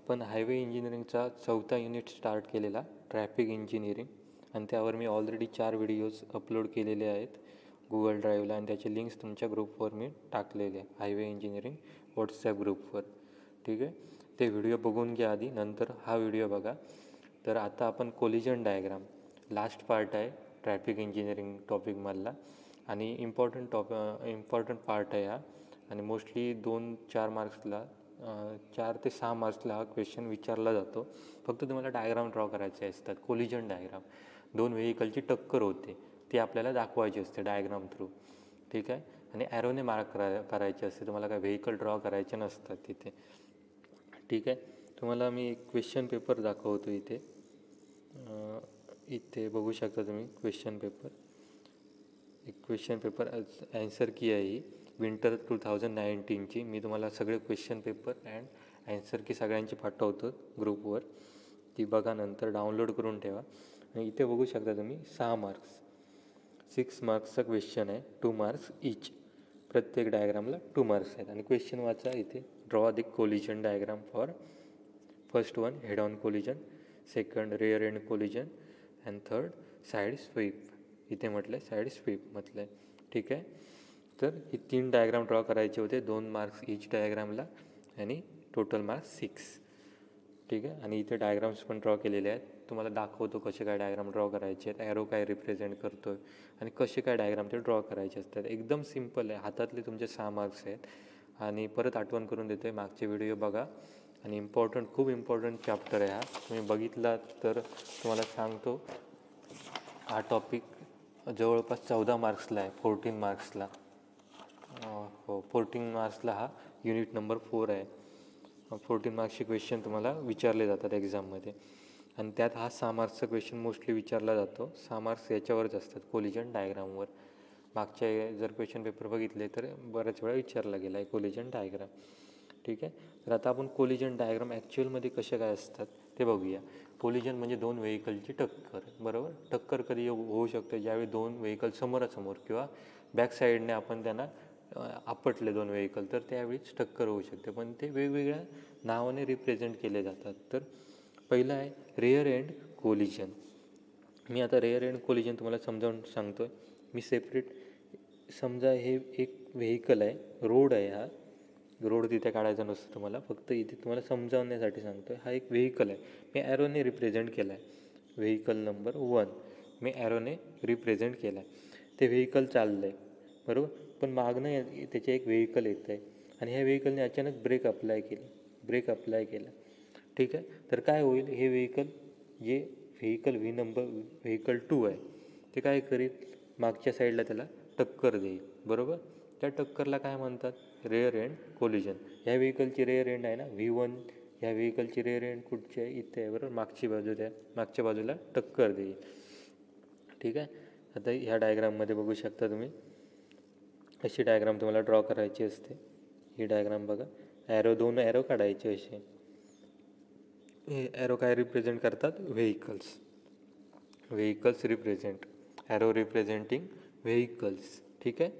आपण highway इंजिनिअरिंगचा 4था unit start केलेला traffic engineering, आणि त्यावर मी ऑलरेडी 4 व्हिडिओज अपलोड केलेले आहेत गुगल ड्राईव्हला, आणि त्याचे लिंक्स तुमच्या ग्रुपवर मी टाकलेले आहे हायवे इंजिनिअरिंग व्हॉट्सॲप ग्रुपवर. ठीक आहे, ते व्हिडिओ बघून घ्या आधी, नंतर हा व्हिडिओ बघा. तर आता आपण कोलिजन डायग्राम लास्ट पार्ट आहे ट्रॅफिक इंजिनिअरिंग टॉपिकमधला, आणि इम्पॉर्टंट पार्ट आहे हा, आणि मोस्टली 2-4 मार्क्सला 4 ते 6 मार्क्सला हा क्वेश्चन विचारला जातो. फक्त तुम्हाला डायग्राम ड्रॉ करायचे असतात. कोलिजन डायग्राम, 2 व्हेकलची टक्कर होते ती आपल्याला दाखवायची असते डायग्राम थ्रू. ठीक आहे, आणि ॲरोने मार्क करायचे असते. तुम्हाला काय व्हेकल ड्रॉ करायचे नसतात तिथे. ठीक आहे, तुम्हाला मी एक क्वेश्चन पेपर दाखवतो इथे. इथे बघू शकता तुम्ही क्वेश्चन पेपर. एक क्वेश्चन पेपर ॲन्सर की आहे ही विंटर 2019ची. मी तुम्हाला सगळे क्वेश्चन पेपर अँड ॲन्सर की सगळ्यांची पाठवतो ग्रुपवर. ती बघा, नंतर डाउनलोड करून ठेवा. आणि इथे बघू शकता तुम्ही 6 मार्क्स 6 मार्क्सचा क्वेश्चन आहे, 2 मार्क्स इच. प्रत्येक डायग्रामला 2 मार्क्स आहेत. आणि क्वेश्चन वाचा इथे. Draw the collision diagram for first one head on collision, second rear end collision, and third side swipe. इथे म्हटलं आहे साईड स्वीप म्हटलं आहे. ठीक आहे, तर ही 3 डायग्राम ड्रॉ करायचे होते, 2 मार्क्स इच डायग्रामला, आणि टोटल मार्क्स 6. ठीक आहे, आणि इथे डायग्राम्स पण ड्रॉ केलेले आहेत. तुम्हाला दाखवतो कसे काय डायग्राम ड्रॉ करायचे आहेत, ॲरो काय रिप्रेझेंट करतो आहे, आणि कसे काय डायग्राम ते ड्रॉ करायचे असतात. एकदम सिम्पल आहे. हातातले तुमचे 6 मार्क्स आहेत. आणि परत आठवण करून देतो आहे, मागचे व्हिडिओ बघा. आणि खूप इम्पॉर्टंट चॅप्टर आहे हा. तुम्ही बघितला तर तुम्हाला सांगतो, हा टॉपिक जवळपास 14 मार्क्सला आहे, 14 मार्क्सला. हो, 14 मार्क्सला हा युनिट नंबर 4 आहे. 14 मार्क्सचे क्वेश्चन तुम्हाला विचारले जातात एक्झाममध्ये, आणि त्यात हा 6 मार्क्सचा क्वेश्चन मोस्टली विचारला जातो. 6 मार्क्स याच्यावरच असतात, कोलिजन डायग्रामवर. मागच्या जर क्वेश्चन पेपर बघितले तर बऱ्याच वेळा विचारला गेला आहे कोलिजन डायग्राम. ठीक आहे, तर आता आपण कोलिजन डायग्राम ॲक्च्युअलमध्ये कसे काय असतात ते बघूया. कोलिजन म्हणजे 2 व्हेकलची टक्कर, बरोबर. टक्कर कधी होऊ शकते, ज्यावेळी 2 व्हेकल समोरासमोर किंवा बॅक साईडने आपण त्यांना आपटले 2 व्हेकल, तर त्यावेळीच टक्कर होऊ शकते. पण ते वेगवेगळ्या नावाने रिप्रेझेंट केले जातात. तर पहिलं आहे रेअर एंड कोलिजन. मी आता रेअर एंड कोलिजन तुम्हाला समजावून सांगतो आहे. मी सेपरेट, समजा हे एक व्हेकल आहे, रोड आहे, हा रोड तिथे काढायचा नसतो तुम्हाला, फक्त इथे तुम्हाला समजावण्यासाठी सांगतो आहे. हा एक व्हेकल आहे, मी ॲरोने रिप्रेझेंट केला आहे. व्हेकल नंबर 1 मी ॲरोने रिप्रेझेंट केला आहे. ते व्हेकल चाललं आहे, बरोबर. पण मागणं त्याचे एक व्हेकल येत आहे, आणि ह्या व्हेकलने अचानक ब्रेक अप्लाय केला. ठीक आहे, तर काय होईल, हे व्हेकल जे व्हेकल व्हेकल 2 आहे ते काय करेल, मागच्या साईडला त्याला टक्कर देईल, बरोबर. त्या टक्करला काय म्हणतात, रेअर एंड कोलिजन. ह्या व्हेकलची रेअर एंड आहे ना V1, ह्या व्हेकलची रेअर एंड कुठची आहे, इथे आहे, बरोबर. मागच्या बाजूला टक्कर देईल. ठीक आहे, आता ह्या डायग्राममध्ये बघू शकता तुम्ही, अशी डायग्राम तुम्हाला ड्रॉ करायची असते. ही डायग्राम बघा, 2 ॲरो काढायचे असे. हे ॲरो काय रिप्रेझेंट करतात, vehicles represent, arrow representing vehicles. ठीक आहे,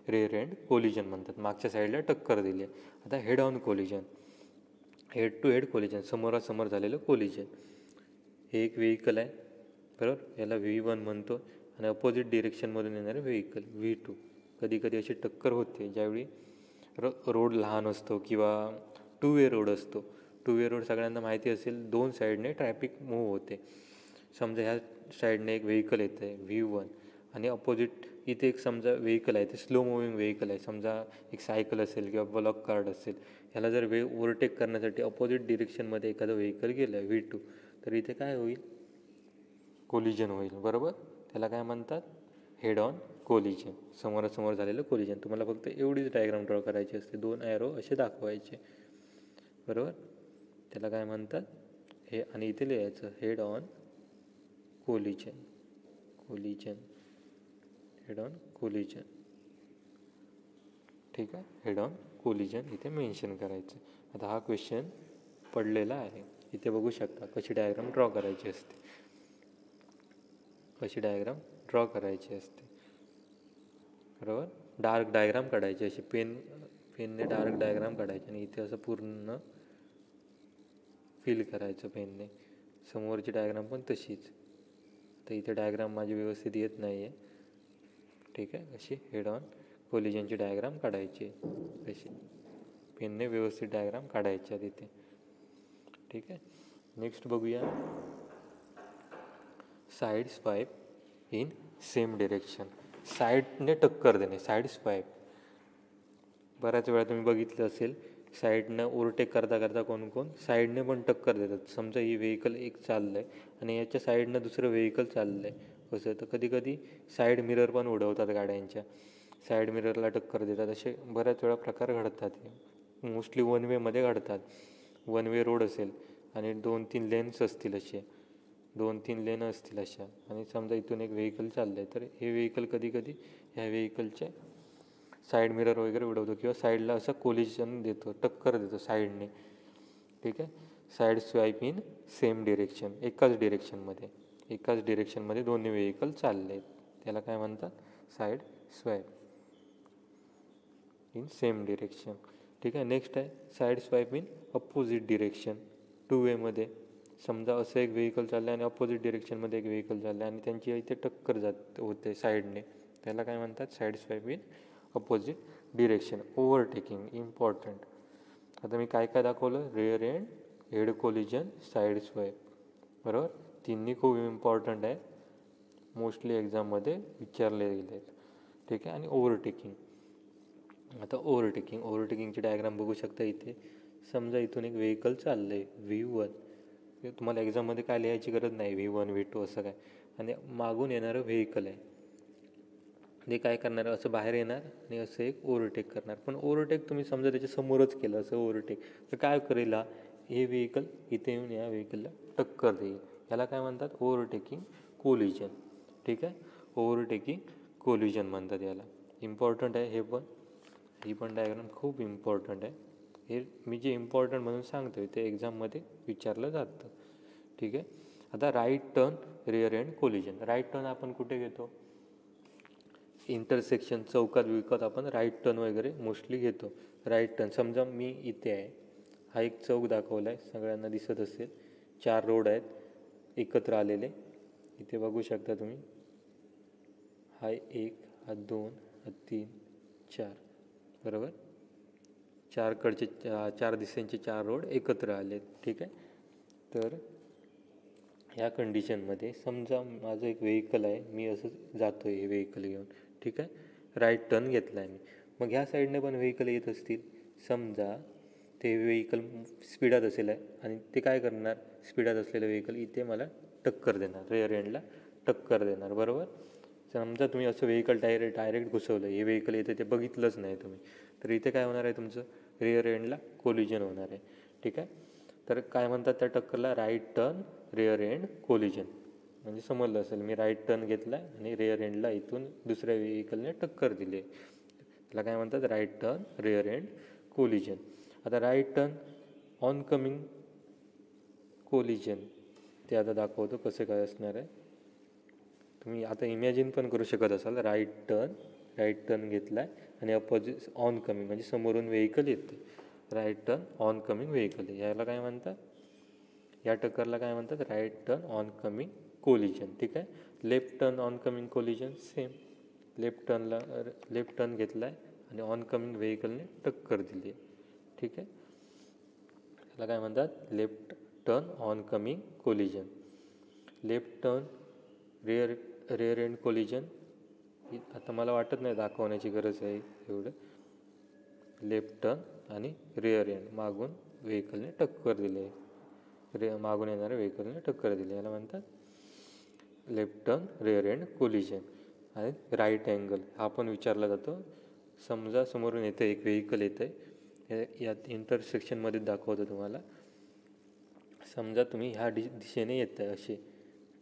रेअर एंड कोलिजन म्हणतात, मागच्या साईडला टक्कर दिली आहे. आता head on collision, head to head collision, समोरासमोर झालेलं कोलिजन. हे एक व्हेकल आहे, बरोबर, याला V1 म्हणतो, आणि अपोजिट डिरेक्शनमधून येणारे व्हेकल V2. कधी कधी अशी टक्कर होते ज्यावेळी रोड लहान असतो किंवा 2 वे रोड असतो. 2 वे रोड सगळ्यांना माहिती असेल, 2 साईडने ट्रॅफिक मूव्ह होते. समजा ह्या साईडने एक व्हेकल येतं आहे V1, आणि अपोजिट इथे एक समजा व्हेकल आहे, ते स्लो मुव्हिंग व्हेकल आहे. समजा एक सायकल असेल किंवा ब्लॉक कार्ड असेल, ह्याला जर ओव्हरटेक करण्यासाठी अपोजिट डिरेक्शनमध्ये एखादं व्हेकल गेलं आहे V2, तर इथे काय होईल, कोलिजन होईल, बरोबर. त्याला काय म्हणतात, हेड ऑन कोलिजन, समोरासमोर झालेलं कोलिजन. तुम्हाला फक्त एवढीच डायग्राम ड्रॉ करायची असते, 2 ॲरो असे दाखवायचे, बरोबर. त्याला काय म्हणतात हे, आणि इथे लिहायचं head on collision, head on collision. ठीक आहे, हेड ऑन कोलिजन इथे मेन्शन करायचं. आता हा क्वेश्चन पडलेला आहे, इथे बघू शकता कशी डायग्राम ड्रॉ करायची असते, बरोबर. डार्क डायग्राम काढायची, अशी पेनने डार्क डायग्राम काढायची, आणि इथे असं पूर्ण फिल करायचं पेनने. समोरची डायग्राम पण तशीच. तर इथे डायग्राम माझी व्यवस्थित येत नाही आहे, ठीक आहे. अशी हेड ऑन कोलिजनची डायग्राम काढायची आहे, अशी पेनने व्यवस्थित डायग्राम काढायच्या तिथे, ठीक आहे. नेक्स्ट बघूया side swipe in same direction. साईडने टक्कर देणे, साईड स्वाईप. बऱ्याच वेळा तुम्ही बघितलं असेल, साईडनं ओव्हरटेक करता करता कोण कोण साईडने पण टक्कर देतात. समजा ही व्हेकल एक चाललं आहे आणि याच्या साईडनं दुसरं व्हेकल चाललं आहे, कसं. तर कधी कधी साईड मिरर पण उडवतात गाड्यांच्या, साईड मिररला टक्कर देतात. असे बऱ्याच वेळा प्रकार घडतात. मोस्टली वन वेमध्ये घडतात. वन वे रोड असेल आणि 2-3 लेन्स असतील, असे 2-3 लेन असतील अशा, आणि समजा इथून एक व्हेकल चाललं आहे, तर हे व्हेकल कधी कधी ह्या व्हेकलचे साईड मिरर वगैरे उडवतो किंवा साईडला असं कोलिजन देतो, टक्कर देतो साईडने, ठीक आहे. Side swipe in same direction, एकाच डिरेक्शनमध्ये दोन्ही व्हेकल चालले आहेत, त्याला काय म्हणतात, side swipe in same direction, ठीक आहे. नेक्स्ट आहे side swipe in opposite direction, 2 वेमध्ये. समजा असं एक व्हेकल चाललं आहे आणि अपोजिट डिरेक्शनमध्ये एक व्हेकल चाललं आहे आणि त्यांची इथे टक्कर होते साईडने, त्याला काय म्हणतात, side swipe in opposite direction. Overtaking important. आता मी काय काय दाखवलं, rare end, head collision, side swipe, बरोबर. तिन्ही खूप इम्पॉर्टंट आहे, मोस्टली एक्झाममध्ये विचारले गेले आहेत, ठीक आहे. आणि ओव्हरटेकिंग. आता ओव्हरटेकिंगची डायग्राम बघू शकता इथे. समजा इथून एक व्हेकल चाललं आहे V1, तुम्हाला एक्झाममध्ये काय लिहायची गरज नाही, V1 V2 असं काय, आणि मागून येणारं व्हेकल आहे, ते काय करणार, असं बाहेर येणार आणि असं एक ओव्हरटेक करणार. पण ओव्हरटेक तुम्ही समजा त्याच्या समोरच केलं असं ओव्हरटेक, तर काय करेल, हे व्हेकल इथे येऊन या व्हेकलला टक्कर देईल, याला काय म्हणतात, ओव्हरटेकिंग कोलिजन, ठीक आहे. ओव्हरटेकिंग कोलिजन म्हणतात याला. इम्पॉर्टंट आहे हे पण, ही पण डायग्राम खूप इम्पॉर्टंट आहे. हे मी जे इम्पॉर्टंट म्हणून सांगतोय ते एक्झाममध्ये विचारलं जातं, ठीक आहे. आता right turn, rear end collision. Right turn आपण कुठे घेतो, इंटरसेक्शन, चौकात विकत आपण राईट टर्न वगैरे मोस्टली घेतो. राईट टर्न, समजा मी इथे आहे, हा एक चौक दाखवला आहे, सगळ्यांना दिसत असेल, 4 रोड आहेत एकत्र आलेले, इथे बघू शकता तुम्ही, हा 1, हा 2, हा 3, 4, बरोबर. 4 दिशेंचे 4 रोड एकत्र आलेत, ठीक आहे. तर ह्या कंडिशनमध्ये समजा माझं एक व्हेकल आहे, मी असं जातो आहे हे व्हेकल घेऊन, ठीक आहे. राईट टर्न घेतला आहे मी, मग ह्या साईडने पण व्हेकल येत असतील. समजा ते व्हेकल स्पीडात असेल आहे आणि ते काय करणार, स्पीडात असलेलं व्हेकल इथे मला टक्कर देणार, रेअर एंडला टक्कर देणार, बरोबर. समजा तुम्ही असं व्हेकल डायरेक्ट घुसवलं, हे व्हेकल येते ते बघितलंच नाही तुम्ही, तर इथे काय होणार आहे, तुमचं रेअर एंडला कोलिजन होणार आहे, ठीक आहे. तर काय म्हणतात त्या टक्करला, right turn rear end collision. म्हणजे समजलं असेल, मी राईट टर्न घेतला आणि रेअर एंडला इथून दुसऱ्या व्हेकलने टक्कर दिली, त्याला काय म्हणतात, right turn rear end collision. आता right turn on coming collision, ते आता दाखवतो कसं काय असणार आहे. तुम्ही आता इमॅजिन पण करू शकत असाल, राईट टर्न घेतला आहे आणि अपोजिट ऑन कमिंग, म्हणजे समोरून व्हेकल येते, right turn on coming vehicle, याला काय म्हणतात, या टक्करला काय म्हणतात, right turn on coming collision, ठीक आहे. Left turn on coming collision, same, left turn घेतला आहे आणि ऑन कमिंग व्हेकलने टक्कर दिली, ठीक आहे. त्याला काय म्हणतात, left turn on coming collision. Left turn rear end collision, आता मला वाटत नाही दाखवण्याची गरज आहे एवढं. लेफ्ट टर्न आणि रेअर एंड, मागून व्हेकलने टक्कर दिली आहे, मागून येणाऱ्या व्हेकलने टक्कर दिली, याला म्हणतात left turn rear end collision. आणि राईट अँगल हा पण विचारला जातो. समजा समोरून येते एक व्हेकल येतं आहे, यात इंटरसेक्शनमध्ये दाखवतो तुम्हाला. समजा तुम्ही ह्या दिशेने येत आहे असे,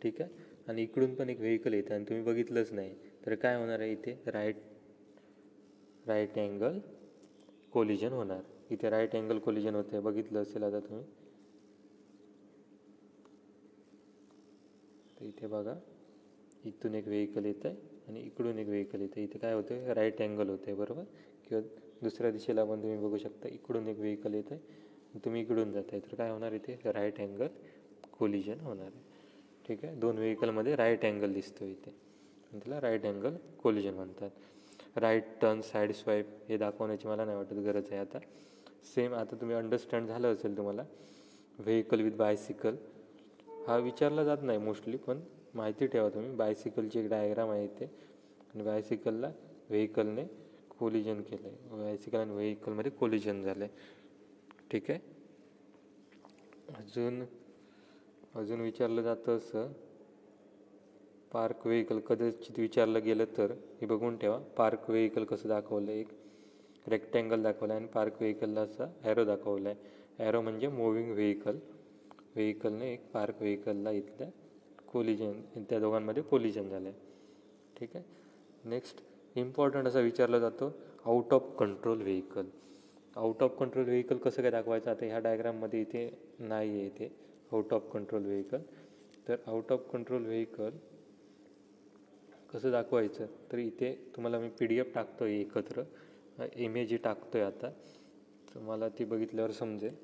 ठीक आहे, आणि इकडून पण एक व्हेकल येतं आणि तुम्ही बघितलंच नाही, तर काय होणार आहे, इथे राईट अँगल कोलिजन होणार. इथे राईट अँगल कोलिजन होते, बघितलं असेल आता तुम्ही. तर इथे बघा, इथून एक व्हेकल येतं आहे आणि इकडून एक व्हेकल येतं, इथे काय होतं, राईट अँगल होते, बरोबर. किंवा दुसऱ्या दिशेला पण तुम्ही बघू शकता, इकडून एक व्हेकल येतं आहे, तुम्ही इकडून जाताय तर काय होणार इथे राईट अँगल कोलिजन होणार आहे. ठीक आहे, दोन व्हेकलमध्ये राईट अँगल दिसतो इथे आणि त्याला राईट अँगल कोलिजन म्हणतात. राईट टर्न, साईड स्वाईप हे दाखवण्याची मला नाही वाटत गरज आहे आता. सेम आता तुम्ही अंडरस्टँड झालं असेल तुम्हाला. व्हेकल विथ बायसिकल हा विचारला जात नाही मोस्टली, पण माहिती ठेवा तुम्ही. बायसिकलची एक डायग्राम आहे इथे आणि बायसिकलला व्हेकलने कोलिजन केलं आहे, बायसिकल आणि व्हेकलमध्ये कोलिजन झालं आहे. ठीक आहे, अजून विचारलं जातं असं पार्क व्हेकल कदाचित विचारलं गेलं तर हे बघून ठेवा. पार्क व्हेकल कसं दाखवलं, एक रेक्टँगल दाखवलं आहे आणि पार्क व्हेकलला असा ॲरो दाखवला आहे. ॲरो म्हणजे मूव्हिंग व्हेकलने एक पार्क व्हेकलला इथल्या कोलिजन, त्या दोघांमध्ये कोलिजन झालं आहे. ठीक आहे, नेक्स्ट इम्पॉर्टंट असा विचारला जातो out of control vehicle. Out of control vehicle कसं काय दाखवायचं, आता ह्या डायग्राममध्ये इथे नाही आहे इथे आउट ऑफ कंट्रोल व्हेकल. तर आउट ऑफ कंट्रोल व्हेकल कसं दाखवायचं, तर इथे तुम्हाला मी PDF टाकतो आहे, एकत्र इमेज टाकतो आहे आता, तर मला ती बघितल्यावर समजेल.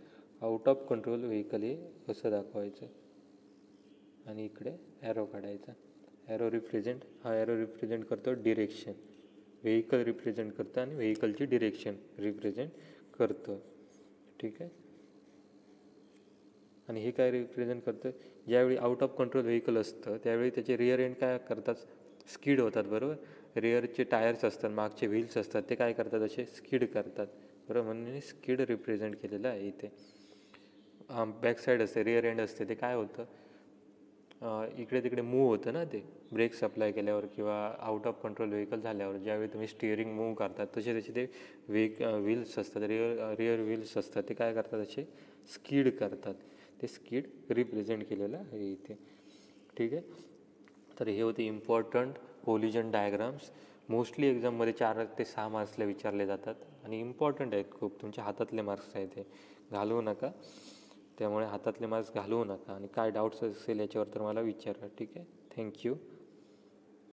आउट ऑफ कंट्रोल व्हेकल हे कसं दाखवायचं आणि इकडे ॲरो काढायचा. ॲरो रिप्रेझेंट करतो डिरेक्शन, व्हेकल रिप्रेझेंट करतं आणि व्हेकलची डिरेक्शन रिप्रेझेंट करतं. ठीक आहे, आणि हे काय रिप्रेझेंट करतं, ज्यावेळी आउट ऑफ कंट्रोल व्हेकल असतं त्यावेळी त्याचे रिअर एंड काय करतात, स्किड होतात. बरोबर, रिअरचे टायर्स असतात, मागचे व्हील्स असतात, ते काय करतात असे स्किड करतात. बरोबर, म्हणून स्किड रिप्रेझेंट केलेलं आहे इथे. बॅक साईड असते, रिअर एंड असते, ते काय होतं इकडे तिकडे मूव्ह होतं ना, ते ब्रेक्स अप्लाय केल्यावर किंवा आउट ऑफ कंट्रोल व्हेकल झाल्यावर ज्यावेळी तुम्ही स्टिअरिंग मूव्ह करतात तसे ते व्हील्स असतात, रिअर व्हील्स असतात, ते काय करतात असे स्किड करतात. ते स्किड रिप्रेझेंट केलेलं आहे इथे. ठीक आहे, तर हे होते इम्पॉर्टंट कोलिजन डायग्राम्स. मोस्टली एक्झाममध्ये 4 ते 6 मार्क्सला विचारले जातात आणि इम्पॉर्टंट आहेत खूप. तुमच्या हातातले मार्क्स आहेत, ते घालवू नका. त्यामुळे हातातले मार्क्स घालवू नका आणि काय डाऊट्स असेल याच्यावर तर मला विचारा. ठीक आहे, थँक्यू.